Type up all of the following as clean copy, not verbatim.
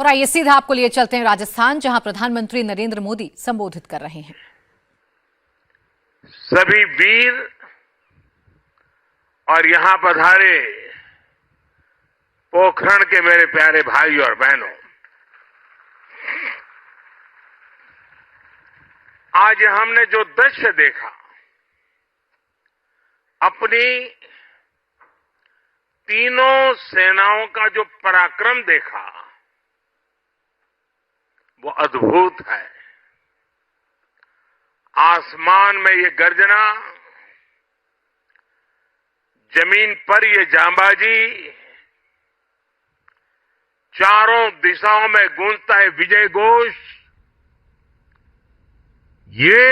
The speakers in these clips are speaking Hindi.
और आइए सीधा आपको लिए चलते हैं राजस्थान, जहां प्रधानमंत्री नरेंद्र मोदी संबोधित कर रहे हैं। सभी वीर और यहां पधारे पोखरण के मेरे प्यारे भाई और बहनों, आज हमने जो दृश्य देखा, अपनी तीनों सेनाओं का जो पराक्रम देखा, वो अद्भुत है। आसमान में ये गर्जना, जमीन पर ये जांबाजी, चारों दिशाओं में गूंजता है विजय घोष। ये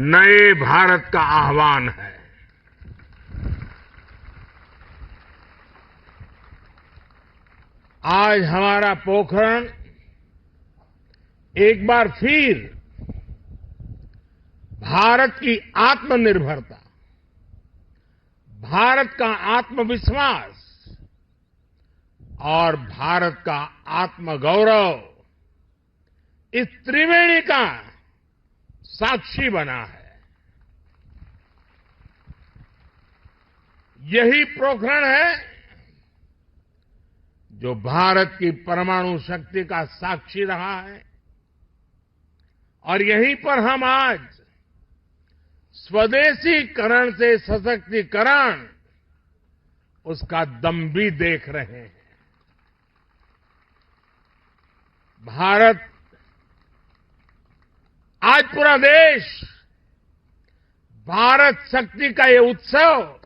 नए भारत का आह्वान है। आज हमारा पोखरण एक बार फिर भारत की आत्मनिर्भरता, भारत का आत्मविश्वास और भारत का आत्मगौरव, इस त्रिवेणी का साक्षी बना है। यही पोखरण है जो भारत की परमाणु शक्ति का साक्षी रहा है, और यहीं पर हम आज स्वदेशीकरण से सशक्तिकरण, उसका दम भी देख रहे हैं। भारत, आज पूरा देश भारत शक्ति का ये उत्सव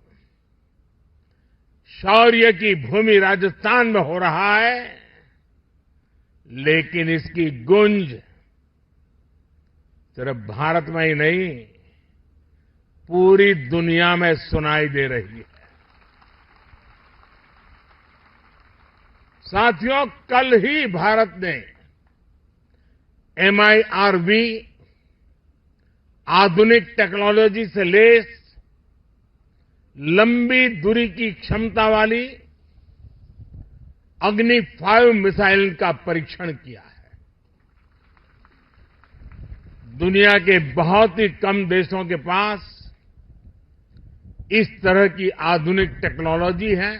शौर्य की भूमि राजस्थान में हो रहा है, लेकिन इसकी गूंज सिर्फ भारत में ही नहीं, पूरी दुनिया में सुनाई दे रही है। साथियों, कल ही भारत ने MIRV आधुनिक टेक्नोलॉजी से लैस लंबी दूरी की क्षमता वाली अग्नि 5 मिसाइल का परीक्षण किया है। दुनिया के बहुत ही कम देशों के पास इस तरह की आधुनिक टेक्नोलॉजी है,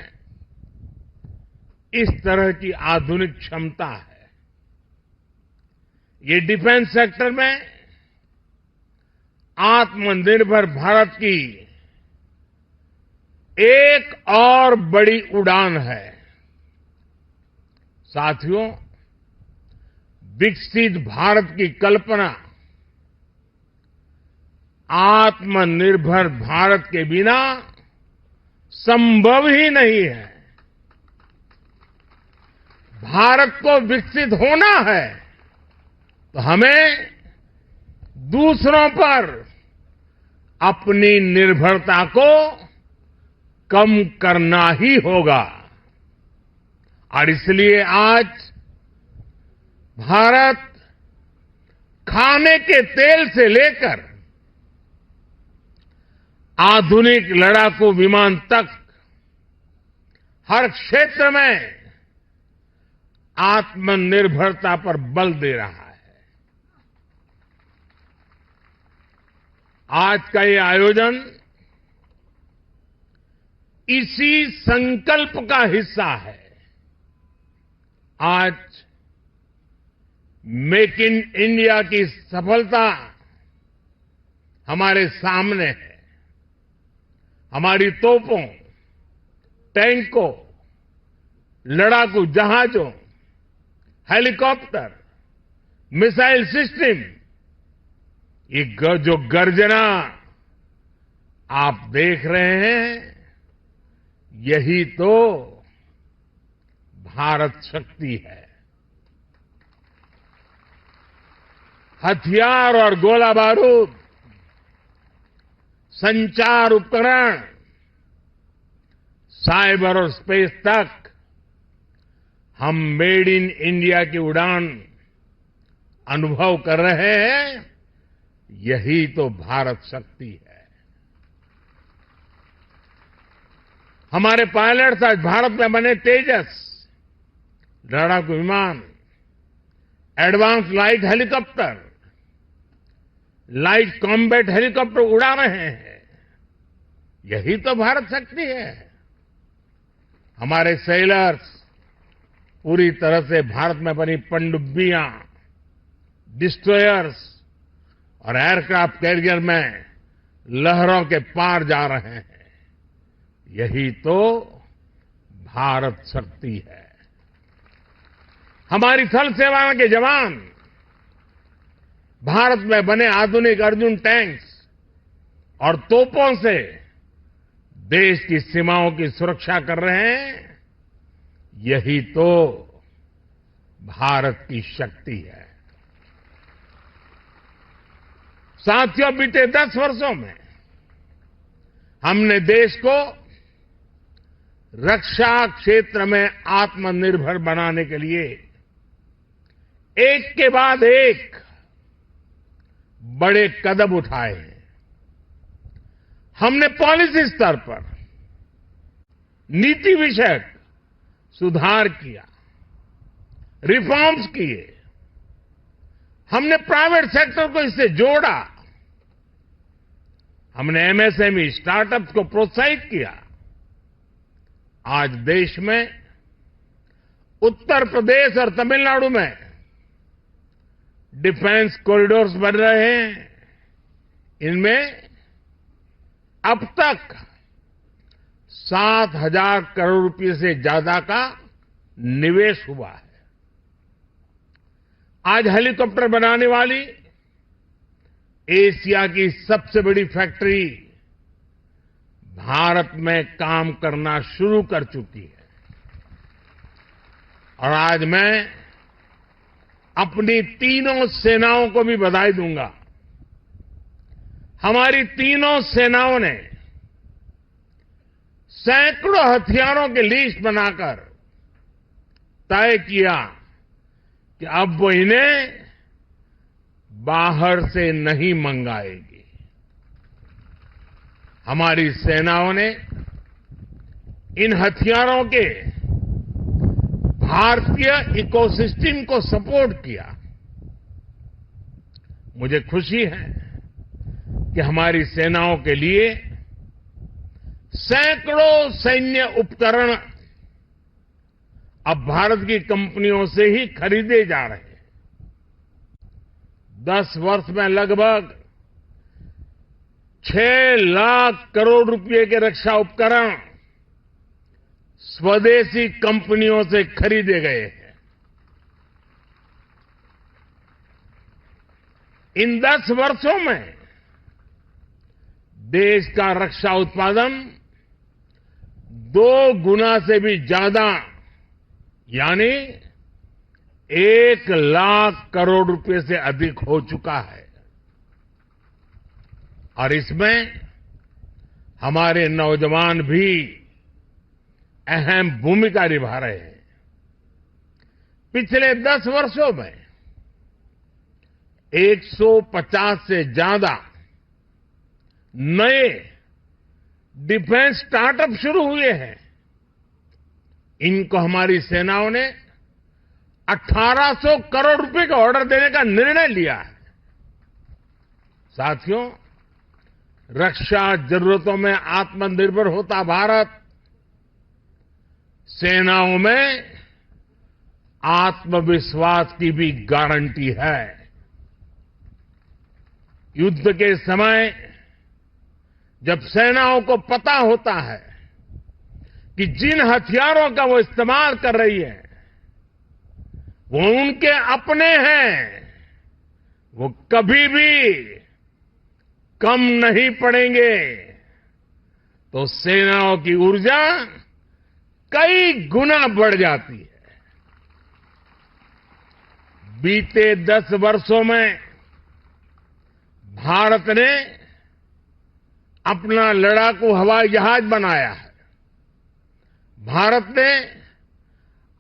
इस तरह की आधुनिक क्षमता है। ये डिफेंस सेक्टर में आत्मनिर्भर भारत की एक और बड़ी उड़ान है। साथियों, विकसित भारत की कल्पना आत्मनिर्भर भारत के बिना संभव ही नहीं है। भारत को विकसित होना है तो हमें दूसरों पर अपनी निर्भरता को कम करना ही होगा। और इसलिए आज भारत खाने के तेल से लेकर आधुनिक लड़ाकू विमान तक हर क्षेत्र में आत्मनिर्भरता पर बल दे रहा है। आज का ये आयोजन इसी संकल्प का हिस्सा है। आज मेक इन इंडिया की सफलता हमारे सामने है। हमारी तोपों, टैंकों, लड़ाकू जहाजों, हेलीकॉप्टर, मिसाइल सिस्टम, ये जो गर्जना आप देख रहे हैं, यही तो भारत शक्ति है। हथियार और गोला बारूद, संचार उपकरण, साइबर और स्पेस तक हम मेड इन इंडिया की उड़ान अनुभव कर रहे हैं। यही तो भारत शक्ति है। हमारे पायलट्स आज भारत में बने तेजस, लड़ाकू विमान, advance light helicopter, light combat helicopter उड़ा रहे हैं। यही तो भारत शक्ति है। हमारे सेलर्स पूरी तरह से भारत में बनी पनडुब्बियां, डिस्ट्रॉयर्स और एयरक्राफ्ट कैरियर में लहरों के पार जा रहे हैं। यही तो भारत शक्ति है। हमारी थल सेना के जवान भारत में बने आधुनिक अर्जुन टैंक्स और तोपों से देश की सीमाओं की सुरक्षा कर रहे हैं। यही तो भारत की शक्ति है। साथियों, बीते 10 वर्षों में हमने देश को रक्षा क्षेत्र में आत्मनिर्भर बनाने के लिए एक के बाद एक बड़े कदम उठाए हैं। हमने पॉलिसी स्तर पर नीति विषयक सुधार किया, रिफॉर्म्स किए। हमने प्राइवेट सेक्टर को इससे जोड़ा। हमने एमएसएमई स्टार्टअप्स को प्रोत्साहित किया। आज देश में उत्तर प्रदेश और तमिलनाडु में डिफेंस कॉरिडोर्स बन रहे हैं। इनमें अब तक 7,000 करोड़ रुपए से ज्यादा का निवेश हुआ है। आज हेलीकॉप्टर बनाने वाली एशिया की सबसे बड़ी फैक्ट्री भारत में काम करना शुरू कर चुकी है। और आज मैं अपनी तीनों सेनाओं को भी बधाई दूंगा। हमारी तीनों सेनाओं ने सैकड़ों हथियारों की लिस्ट बनाकर तय किया कि अब वो इन्हें बाहर से नहीं मंगाएगी। हमारी सेनाओं ने इन हथियारों के भारतीय इकोसिस्टम को सपोर्ट किया। मुझे खुशी है कि हमारी सेनाओं के लिए सैकड़ों सैन्य उपकरण अब भारत की कंपनियों से ही खरीदे जा रहे हैं। 10 वर्ष में लगभग 6 लाख करोड़ रुपए के रक्षा उपकरण स्वदेशी कंपनियों से खरीदे गए हैं। इन 10 वर्षों में देश का रक्षा उत्पादन 2 गुना से भी ज्यादा यानी 1 लाख करोड़ रुपए से अधिक हो चुका है। और इसमें हमारे नौजवान भी अहम भूमिका निभा रहे हैं। पिछले 10 वर्षों में 150 से ज्यादा नए डिफेंस स्टार्टअप शुरू हुए हैं। इनको हमारी सेनाओं ने 1800 करोड़ रुपए का ऑर्डर देने का निर्णय लिया है। साथियों, रक्षा जरूरतों में आत्मनिर्भर होता भारत सेनाओं में आत्मविश्वास की भी गारंटी है। युद्ध के समय जब सेनाओं को पता होता है कि जिन हथियारों का वो इस्तेमाल कर रही है वो उनके अपने हैं, वो कभी भी कम नहीं पड़ेंगे, तो सेनाओं की ऊर्जा कई गुना बढ़ जाती है। बीते 10 वर्षों में भारत ने अपना लड़ाकू हवाई जहाज बनाया है। भारत ने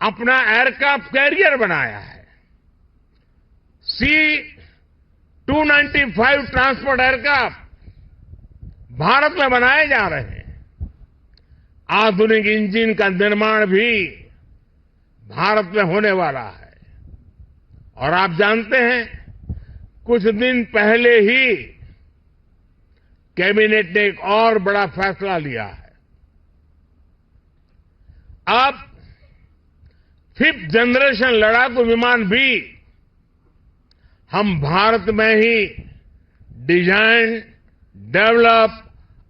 अपना एयरक्राफ्ट कैरियर बनाया है। C-295 ट्रांसपोर्ट एयरक्राफ्ट भारत में बनाए जा रहे हैं। आधुनिक इंजन का निर्माण भी भारत में होने वाला है। और आप जानते हैं, कुछ दिन पहले ही कैबिनेट ने एक और बड़ा फैसला लिया है। अब 5th जनरेशन लड़ाकू विमान भी हम भारत में ही डिजाइन, डेवलप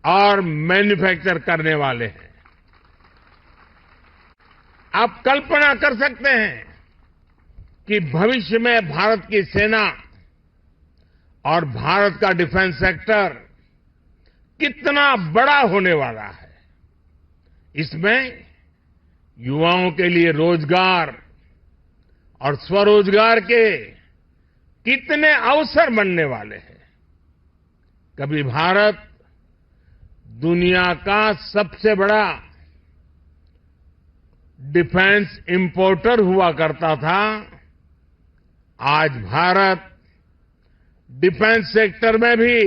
और मैन्युफैक्चर करने वाले हैं। आप कल्पना कर सकते हैं कि भविष्य में भारत की सेना और भारत का डिफेंस सेक्टर कितना बड़ा होने वाला है। इसमें युवाओं के लिए रोजगार और स्वरोजगार के कितने अवसर बनने वाले हैं। कभी भारत दुनिया का सबसे बड़ा डिफेंस इंपोर्टर हुआ करता था। आज भारत डिफेंस सेक्टर में भी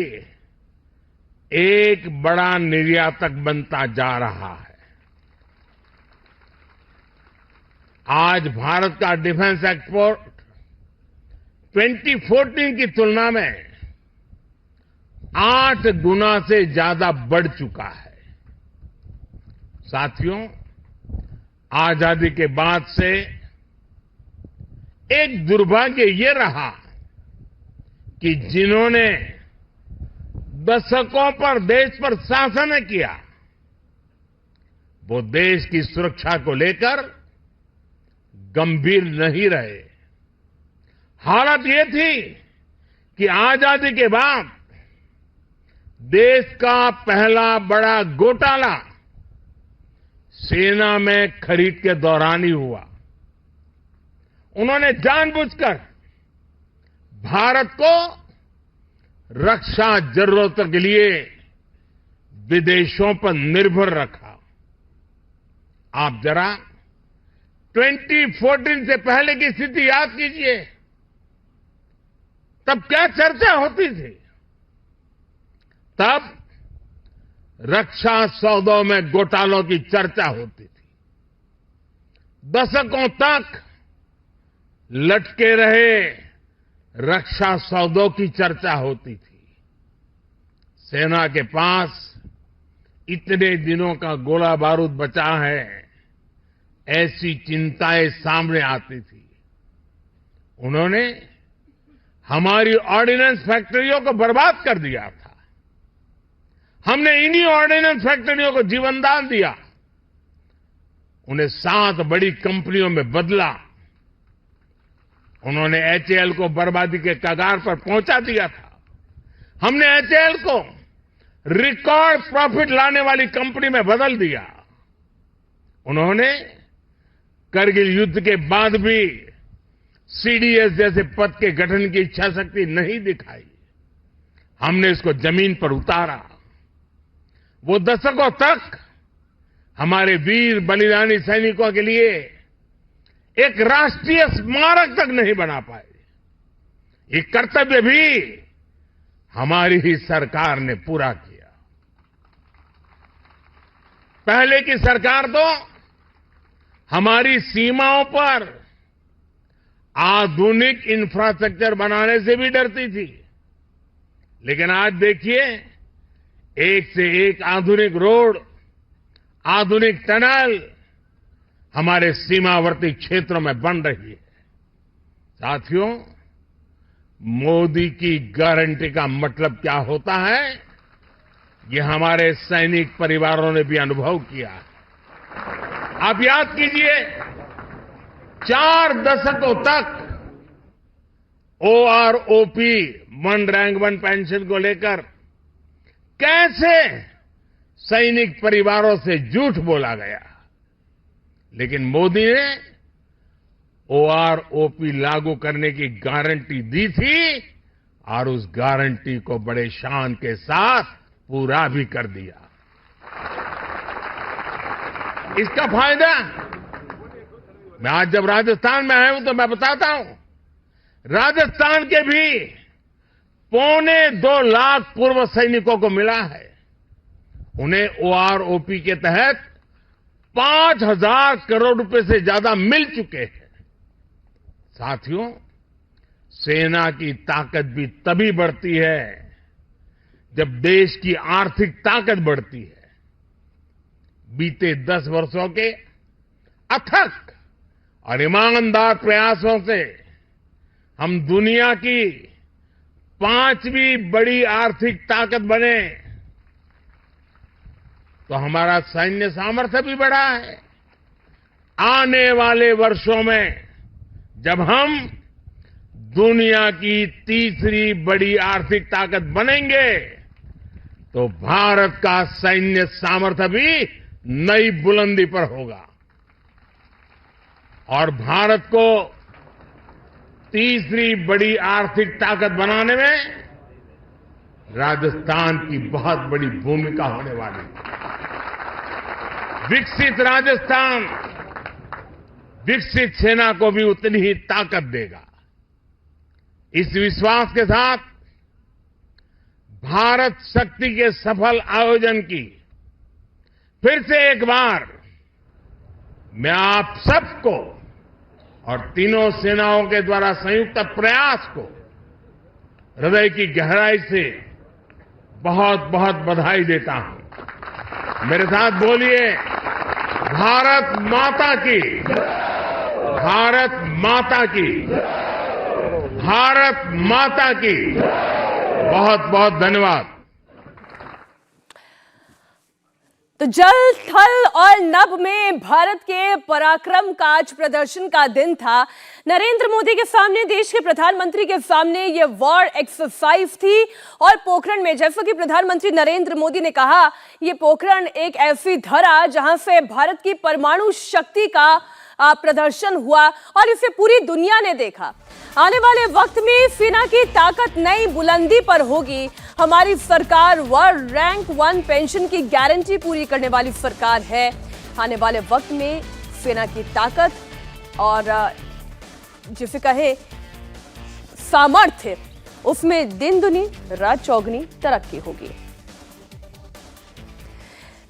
एक बड़ा निर्यातक बनता जा रहा है। आज भारत का डिफेंस एक्सपोर्ट 2014 की तुलना में 8 गुना से ज्यादा बढ़ चुका है। साथियों, आजादी के बाद से एक दुर्भाग्य ये रहा कि जिन्होंने दशकों पर देश पर शासन किया, वो देश की सुरक्षा को लेकर गंभीर नहीं रहे। हालत ये थी कि आजादी के बाद देश का पहला बड़ा घोटाला सेना में खरीद के दौरान ही हुआ। उन्होंने जानबूझकर भारत को रक्षा जरूरतों के लिए विदेशों पर निर्भर रखा। आप जरा 2014 से पहले की स्थिति याद कीजिए। तब क्या चर्चा होती थी? तब रक्षा सौदों में घोटालों की चर्चा होती थी। दशकों तक लटके रहे रक्षा सौदों की चर्चा होती थी। सेना के पास इतने दिनों का गोला बारूद बचा है, ऐसी चिंताएं सामने आती थी। उन्होंने हमारी ऑर्डिनेंस फैक्ट्रियों को बर्बाद कर दिया था। हमने इन्हीं ऑर्डिनेंस फैक्ट्रियों को जीवनदान दिया, उन्हें 7 बड़ी कंपनियों में बदला। उन्होंने एचएएल को बर्बादी के कगार पर पहुंचा दिया था। हमने एचएएल को रिकॉर्ड प्रॉफिट लाने वाली कंपनी में बदल दिया। उन्होंने करगिल युद्ध के बाद भी सीडीएस जैसे पद के गठन की इच्छा शक्ति नहीं दिखाई। हमने इसको जमीन पर उतारा। वो दशकों तक हमारे वीर बलिदानी सैनिकों के लिए एक राष्ट्रीय स्मारक तक नहीं बना पाए। ये कर्तव्य भी हमारी ही सरकार ने पूरा किया। पहले की सरकार तो हमारी सीमाओं पर आधुनिक इंफ्रास्ट्रक्चर बनाने से भी डरती थी। लेकिन आज देखिए, एक से एक आधुनिक रोड, आधुनिक टनल हमारे सीमावर्ती क्षेत्रों में बन रही है। साथियों, मोदी की गारंटी का मतलब क्या होता है, ये हमारे सैनिक परिवारों ने भी अनुभव किया है। आप याद कीजिए, 4 दशकों तक OROP, one rank one pension को लेकर कैसे सैनिक परिवारों से झूठ बोला गया। लेकिन मोदी ने ओआरओपी लागू करने की गारंटी दी थी और उस गारंटी को बड़े शान के साथ पूरा भी कर दिया। इसका फायदा मैं आज जब राजस्थान में आया हूं तो मैं बताता हूं, राजस्थान के भी 2.25 लाख पूर्व सैनिकों को मिला है। उन्हें ओआरओपी के तहत 5,000 करोड़ रुपए से ज्यादा मिल चुके हैं। साथियों, सेना की ताकत भी तभी बढ़ती है जब देश की आर्थिक ताकत बढ़ती है। बीते 10 वर्षों के अथक और ईमानदार प्रयासों से हम दुनिया की 5वीं बड़ी आर्थिक ताकत बने, तो हमारा सैन्य सामर्थ्य भी बढ़ा है। आने वाले वर्षों में जब हम दुनिया की 3री बड़ी आर्थिक ताकत बनेंगे, तो भारत का सैन्य सामर्थ्य भी नई बुलंदी पर होगा और भारत को 3री बड़ी आर्थिक ताकत बनाने में राजस्थान की बहुत बड़ी भूमिका होने वाली है। विकसित राजस्थान विकसित सेना को भी उतनी ही ताकत देगा। इस विश्वास के साथ भारत शक्ति के सफल आयोजन की फिर से एक बार मैं आप सबको और तीनों सेनाओं के द्वारा संयुक्त प्रयास को हृदय की गहराई से बहुत बहुत बधाई देता हूं। मेरे साथ बोलिए, भारत माता की, भारत माता की, भारत माता की। बहुत बहुत धन्यवाद। तो जल, थल और नभ में भारत के पराक्रम का आज प्रदर्शन का दिन था। नरेंद्र मोदी के सामने, देश के प्रधानमंत्री के सामने ये वॉर एक्सरसाइज थी। और पोखरण में, जैसा कि प्रधानमंत्री नरेंद्र मोदी ने कहा, ये पोखरण एक ऐसी धरा जहां से भारत की परमाणु शक्ति का प्रदर्शन हुआ और इसे पूरी दुनिया ने देखा। आने वाले वक्त में सेना की ताकत नई बुलंदी पर होगी। हमारी सरकार वर्ल्ड रैंक 1 पेंशन की गारंटी पूरी करने वाली सरकार है। आने वाले वक्त में सेना की ताकत और जिसे कहे सामर्थ्य, उसमें दिन दुनी रात चौगनी तरक्की होगी।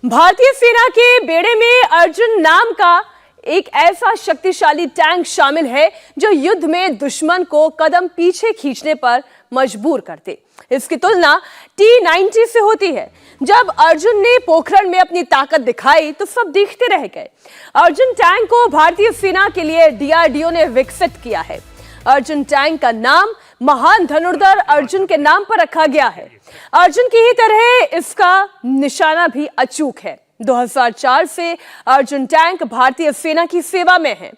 भारतीय सेना के बेड़े में अर्जुन नाम का एक ऐसा शक्तिशाली टैंक शामिल है जो युद्ध में दुश्मन को कदम पीछे खींचने पर मजबूर करते। इसकी तुलना T-90 से होती है। जब अर्जुन ने पोखरण में अपनी ताकत दिखाई तो सब देखते रह गए। अर्जुन टैंक को भारतीय सेना के लिए DRDO ने विकसित किया है। अर्जुन टैंक का नाम महान धनुर्धर अर्जुन के नाम पर रखा गया है। अर्जुन की ही तरह इसका निशाना भी अचूक है। 2004 से अर्जुन टैंक भारतीय सेना की सेवा में है।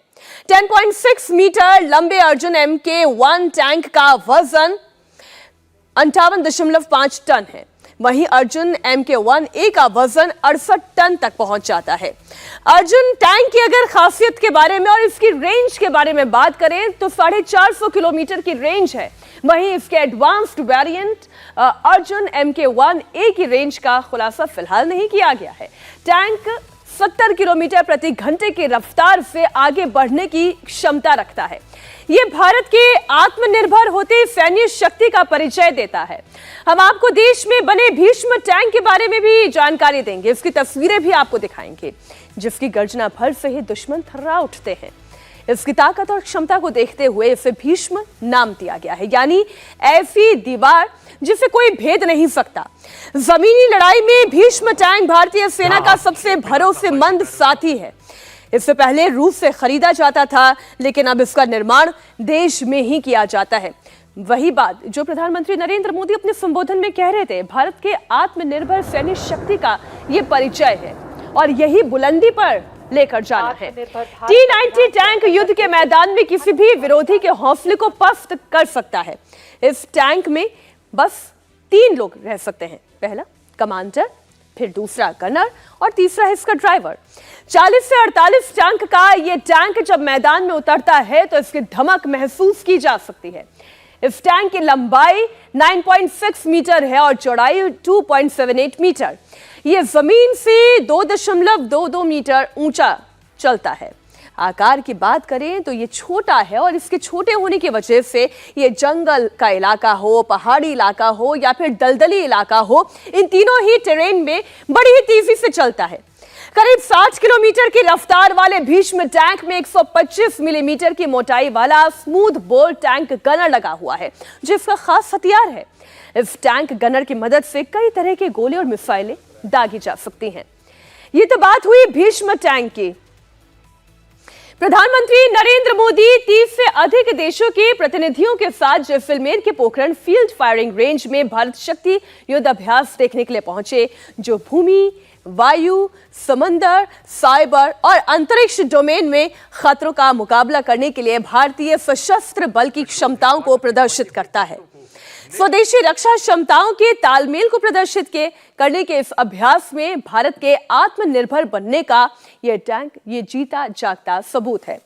10.6 मीटर लंबे अर्जुन MK1 टैंक का वजन 58.5 टन है। वहीं अर्जुन MK1A का वजन 68 टन तक पहुंच जाता है। अर्जुन टैंक की अगर खासियत के बारे में और इसकी रेंज के बारे में बात करें तो 450 किलोमीटर की रेंज है। वहीं इसके एडवांस्ड वेरिएंट अर्जुन MK1A की रेंज का खुलासा फिलहाल नहीं किया गया है। टैंक 70 किलोमीटर प्रति घंटे की रफ्तार से आगे बढ़ने की क्षमता रखता है। ये भारत के आत्मनिर्भर होते सैन्य शक्ति का परिचय देता है। हम आपको देश में बने भीष्म टैंक के बारे में भी जानकारी देंगे। इसकी तस्वीरें भी आपको दिखाएंगे, जिसकी गर्जना भर से ही दुश्मन थर्रा उठते हैं। इसकी ताकत और क्षमता को देखते हुए इसे भीष्म नाम दिया गया है, यानी ऐसी दीवार जिसे कोई भेद नहीं सकता। जमीनी लड़ाई में भीष्म टैंक भारतीय सेना का सबसे भरोसेमंद साथी है। इससे पहले रूस से खरीदा जाता था, लेकिन अब इसका निर्माण देश में ही किया जाता है। वही बात जो प्रधानमंत्री नरेंद्र मोदी अपने संबोधन में कह रहे थे, भारत के आत्मनिर्भर सैन्य शक्ति का ये परिचय है और यही बुलंदी पर लेकर जाना है। T-90 टैंक युद्ध के मैदान में किसी भी विरोधी के हौसले को पस्त कर सकता है। इस टैंक में बस 3 लोग रह सकते हैं। पहला कमांडर, फिर दूसरा गनर और तीसरा है इसका ड्राइवर। 40 से 48 टैंक का ये टैंक जब मैदान में उतरता है तो इसकी धमक महसूस की जा सकती है। इस टैंक की लंबाई 9.6 मीटर है और चौड़ाई 2.78 मीटर। यह जमीन से 2.22 मीटर ऊंचा चलता है। आकार की बात करें तो ये छोटा है और इसके छोटे होने की वजह से ये जंगल का इलाका हो, पहाड़ी इलाका हो या फिर दलदली इलाका हो, इन तीनों ही टेरेन में बड़ी ही तेजी से चलता है। करीब 60 किलोमीटर की रफ्तार वाले भीष्म टैंक में 125 मिलीमीटर की मोटाई वाला स्मूथ बोर टैंक गनर लगा हुआ है, जो इसका खास हथियार है। इस टैंक गनर की मदद से कई तरह के गोले और मिसाइलें दागी जा सकती हैं। ये तो बात हुई भीष्म टैंक की। प्रधानमंत्री नरेंद्र मोदी 30 से अधिक देशों के प्रतिनिधियों के साथ जैसलमेर के पोखरण फील्ड फायरिंग रेंज में भारत शक्ति युद्धाभ्यास देखने के लिए पहुंचे, जो भूमि, वायु, समंदर, साइबर और अंतरिक्ष डोमेन में खतरों का मुकाबला करने के लिए भारतीय सशस्त्र बल की क्षमताओं को प्रदर्शित करता है। स्वदेशी रक्षा क्षमताओं के तालमेल को प्रदर्शित करने के इस अभ्यास में भारत के आत्मनिर्भर बनने का यह टैंक ये जीता जागता सबूत है।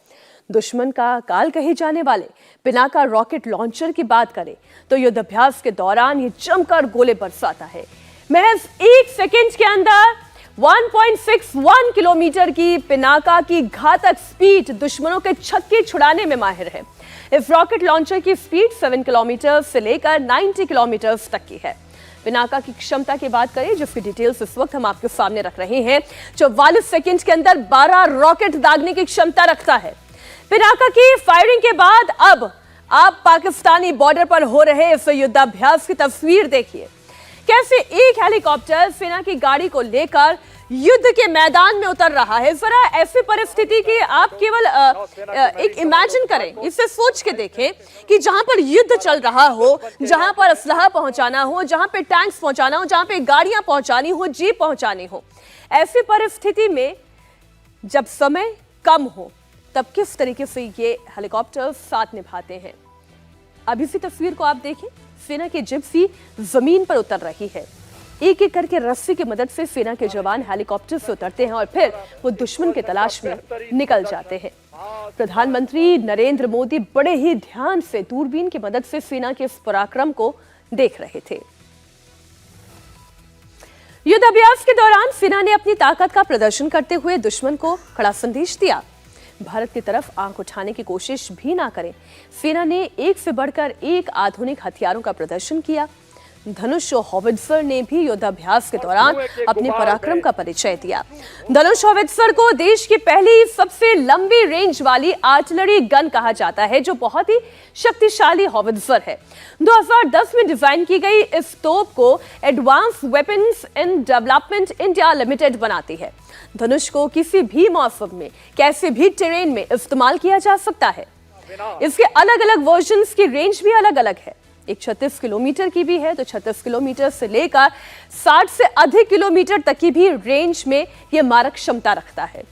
दुश्मन का काल कहे जाने वाले पिनाका रॉकेट लॉन्चर की बात करें तो युद्धाभ्यास के दौरान ये जमकर गोले बरसाता है। महज 1 सेकंड के अंदर 1.61 किलोमीटर की पिनाका की घातक स्पीड दुश्मनों के छक्के छुड़ाने में माहिर है। इस रॉकेट लॉन्चर की स्पीड 7 किलोमीटर से लेकर 90 किलोमीटर तक की है। पिनाका की क्षमता की बात करें, जिसकी डिटेल्स इस वक्त हम आपके सामने रख रहे हैं। 44 सेकंड के अंदर 12 रॉकेट दागने की क्षमता रखता है। पिनाका की फायरिंग के बाद अब आप पाकिस्तानी बॉर्डर पर हो रहे इस युद्धाभ्यास की तस्वीर देखिए। कैसे एक हेलीकॉप्टर सेना की गाड़ी को लेकर युद्ध के मैदान में उतर रहा है। जरा ऐसी परिस्थिति की आप केवल एक इमेजिन करें, इसे सोच के देखें कि जहां पर युद्ध चल रहा हो, जहां पर असलहा पहुंचाना हो, जहां पे टैंक्स पहुंचाना हो, जहां पे गाड़ियां पहुंचानी हो, जीप पहुंचानी हो, ऐसी परिस्थिति में जब समय कम हो तब किस तरीके से ये हेलीकॉप्टर साथ निभाते हैं। अब इसी तस्वीर को आप देखें। सेना की जिप्सी जमीन पर उतर रही है। एक एक करके रस्सी की मदद से सेना के जवान हेलीकॉप्टर से उतरते हैं और फिर वो दुश्मन की तलाश में निकल जाते हैं। प्रधानमंत्री नरेंद्र मोदी बड़े ही ध्यान से दूरबीन की मदद से सेना के इस पराक्रम को देख रहे थे। युद्धाभ्यास के दौरान सेना ने अपनी ताकत का प्रदर्शन करते हुए दुश्मन को कड़ा संदेश दिया। भारत की तरफ आंख उठाने की कोशिश भी ना करें। सेना ने एक से बढ़कर एक आधुनिक हथियारों का प्रदर्शन किया। धनुष हॉवित्जर ने भी युद्धाभ्यास के दौरान अपने पराक्रम का परिचय दिया। धनुष हॉवित्जर को देश की पहली सबसे लंबी रेंज वाली आर्टिलरी गन कहा जाता है, जो बहुत ही शक्तिशाली हॉवित्जर है। 2010 में डिजाइन की गई इस तोप को advance weapons in development India limited बनाती है। धनुष को किसी भी मौसम में, कैसे भी टेरेन में इस्तेमाल किया जा सकता है। इसके अलग अलग वर्जन्स की रेंज भी अलग अलग है। एक 36 किलोमीटर की भी है, तो 36 किलोमीटर से लेकर 60 से अधिक किलोमीटर तक की भी रेंज में यह मारक क्षमता रखता है।